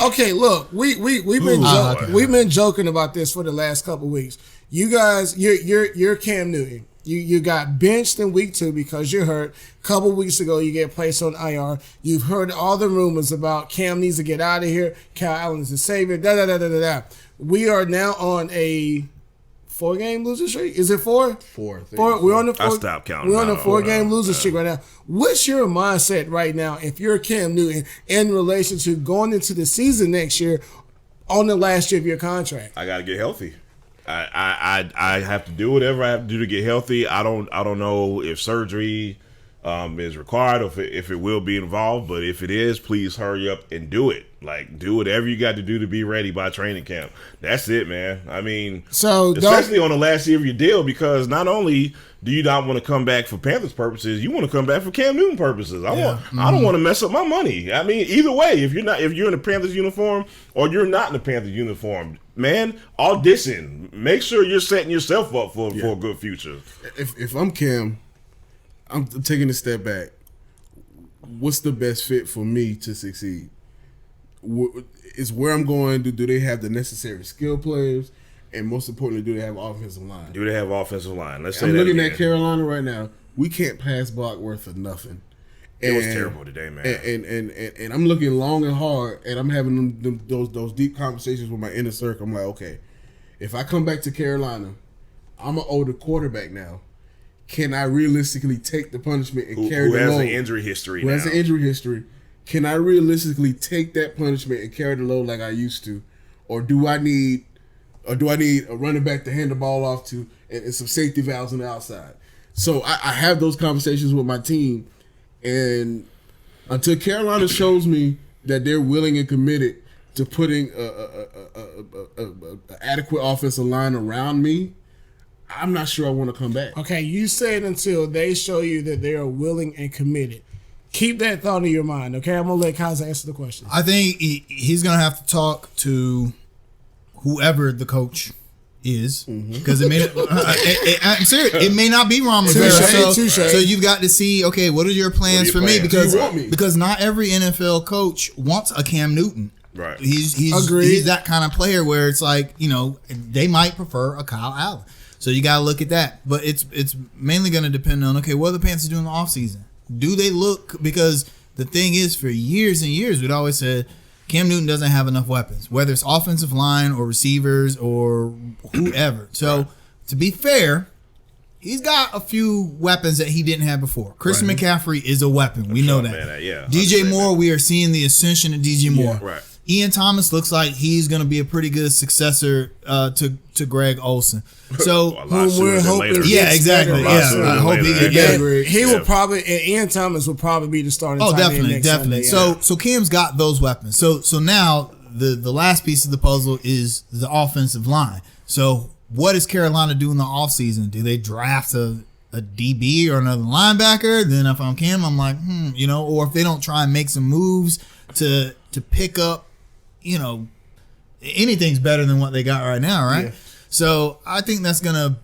Okay, look, we've been joking about this for the last couple of weeks. You guys, you're Cam Newton. You got benched in week 2 because you're hurt. A couple weeks ago, you get placed on IR. You've heard all the rumors about Cam needs to get out of here. Kyle Allen is the savior. We are now on a 4-game losing streak. Is it 4? 4. We're on the 4. I stopped counting. We're on a 4-game losing streak right now. What's your mindset right now if you're Cam Newton in relation to going into the season next year on the last year of your contract? I got to get healthy. I have to do whatever I have to do to get healthy. I don't know if surgery is required or if it will be involved, but if it is, please hurry up and do it. Like, do whatever you got to do to be ready by training camp. That's it, man. I mean, especially on the last year of your deal, because not only do you not want to come back for Panthers purposes, you want to come back for Cam Newton purposes. I don't want to mess up my money. I mean, either way, if you're in a Panthers uniform or you're not in a Panthers uniform, man, audition. Make sure you're setting yourself up for a good future. If I'm Cam, I'm taking a step back. What's the best fit for me to succeed? Is where I'm going. Do they have the necessary skill players? And most importantly, do they have offensive line? Do they have offensive line? Let's say I'm that looking again. at Carolina right now. We can't pass block worth of nothing. It was terrible today, man. And I'm looking long and hard, and I'm having those deep conversations with my inner circle. I'm like, okay, if I come back to Carolina, I'm an older quarterback now. Can I realistically take the punishment and carry the load? Who has an injury history Who has an injury history. Can I realistically take that punishment and carry the load like I used to? Or do I need a running back to hand the ball off to and some safety valves on the outside? So I have those conversations with my team, and until Carolina shows me that they're willing and committed to putting a adequate offensive line around me, I'm not sure I want to come back. Okay, you said until they show you that they are willing and committed. Keep that thought in your mind, okay? I'm going to let Kaiser answer the question. I think he's going to have to talk to whoever the coach is, because it may I'm serious, it may not be Ron Rivera. So you've got to see, okay, what are your plans for me? Because not every NFL coach wants a Cam Newton. Right. He's that kind of player where it's like, they might prefer a Kyle Allen. So you got to look at that. But it's mainly going to depend on, okay, what are the Panthers doing in the offseason? Do they look, because the thing is, for years and years, we'd always said Cam Newton doesn't have enough weapons, whether it's offensive line or receivers or whoever. So to be fair, he's got a few weapons that he didn't have before. Christian McCaffrey is a weapon. We know that. DJ Moore, we are seeing the ascension of DJ Moore. Right. Ian Thomas looks like he's going to be a pretty good successor to Greg Olsen. So whom we're hoping, exactly. I hope he gets better. He will probably, and Ian Thomas will probably be the starting. Oh, definitely. Sunday, So Cam's got those weapons. So now the last piece of the puzzle is the offensive line. So what does Carolina do in the offseason? Do they draft a DB or another linebacker? Then if I'm Cam, I'm like, or if they don't try and make some moves to pick up, anything's better than what they got right now, right? Yeah. So I think that's gonna,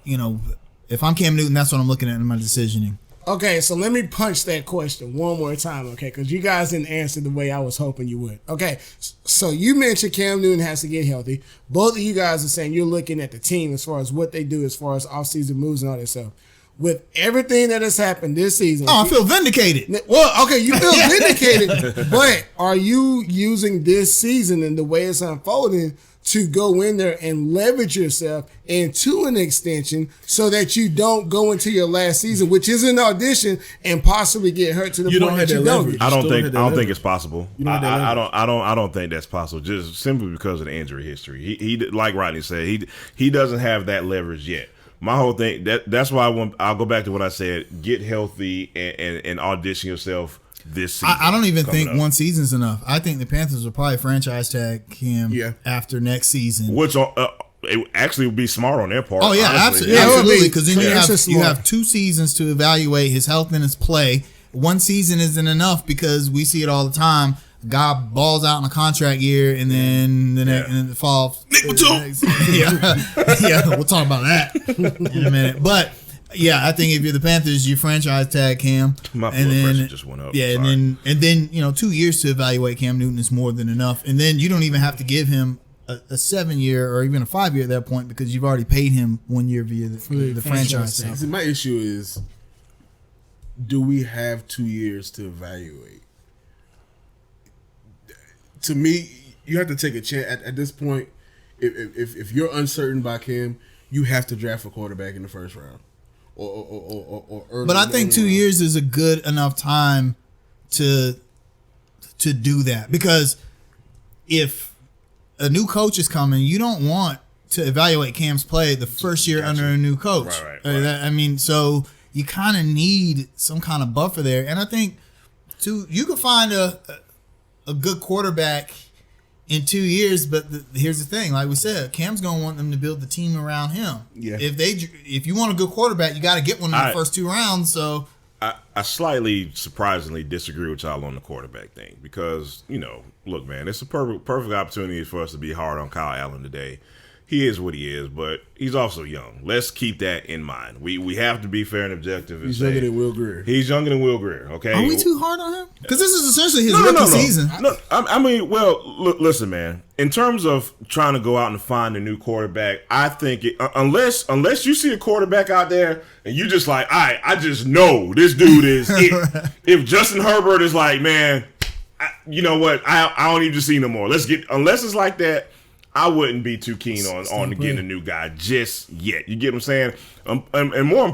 if I'm Cam Newton, that's what I'm looking at in my decisioning. Okay, so let me punch that question one more time, okay? Because you guys didn't answer the way I was hoping you would. Okay, so you mentioned Cam Newton has to get healthy. Both of you guys are saying you're looking at the team as far as what they do as far as offseason moves and all that stuff. With everything that has happened this season. Oh, I feel vindicated. Well, okay, you feel vindicated, but are you using this season and the way it's unfolding to go in there and leverage yourself into an extension so that you don't go into your last season, which is an audition, and possibly get hurt to the point that you don't? I don't think it's possible. I don't think that's possible. Just simply because of the injury history. He like Rodney said, he doesn't have that leverage yet. My whole thing, that's why I'll go back to what I said, get healthy and audition yourself this season. I don't even think one season's enough. I think the Panthers will probably franchise tag him after next season. Which it actually would be smart on their part. Oh, yeah, absolutely. Because then you have 2 seasons to evaluate his health and his play. One season isn't enough because we see it all the time. Guy balls out in a contract year, and then the fall. Nick Batum. Yeah, we'll talk about that in a minute. But Yeah, I think if you're the Panthers, you franchise tag Cam. My blood pressure just went up. Yeah, Sorry. and then 2 years to evaluate Cam Newton is more than enough. And then you don't even have to give him a 7-year or even a 5-year at that point because you've already paid him 1 year via the franchise tag. See, my issue is, do we have 2 years to evaluate? To me, you have to take a chance at this point. If you're uncertain by Cam, you have to draft a quarterback in the first round, or early. But I think 2 years is a good enough time to do that, because if a new coach is coming, you don't want to evaluate Cam's play the first year under a new coach. Right. I mean, so you kind of need some kind of buffer there, and I think you could find a good quarterback in 2 years, but here's the thing: like we said, Cam's gonna want them to build the team around him. Yeah. If you want a good quarterback, you got to get one in the first 2 rounds. So I slightly, surprisingly disagree with y'all on the quarterback thing because, look, man, it's a perfect opportunity for us to be hard on Kyle Allen today. He is what he is, but he's also young. Let's keep that in mind. We have to be fair and objective. He's younger than Will Greer. He's younger than Will Greer, okay? Are we too hard on him? Because this is essentially his rookie season. No, I mean, well, look, listen, man. In terms of trying to go out and find a new quarterback, I think unless you see a quarterback out there and you just like, all right, I just know this dude is it. If Justin Herbert is like, man, you know what? I don't need to see no more. Unless it's like that, I wouldn't be too keen on getting a new guy just yet. You get what I'm saying? And more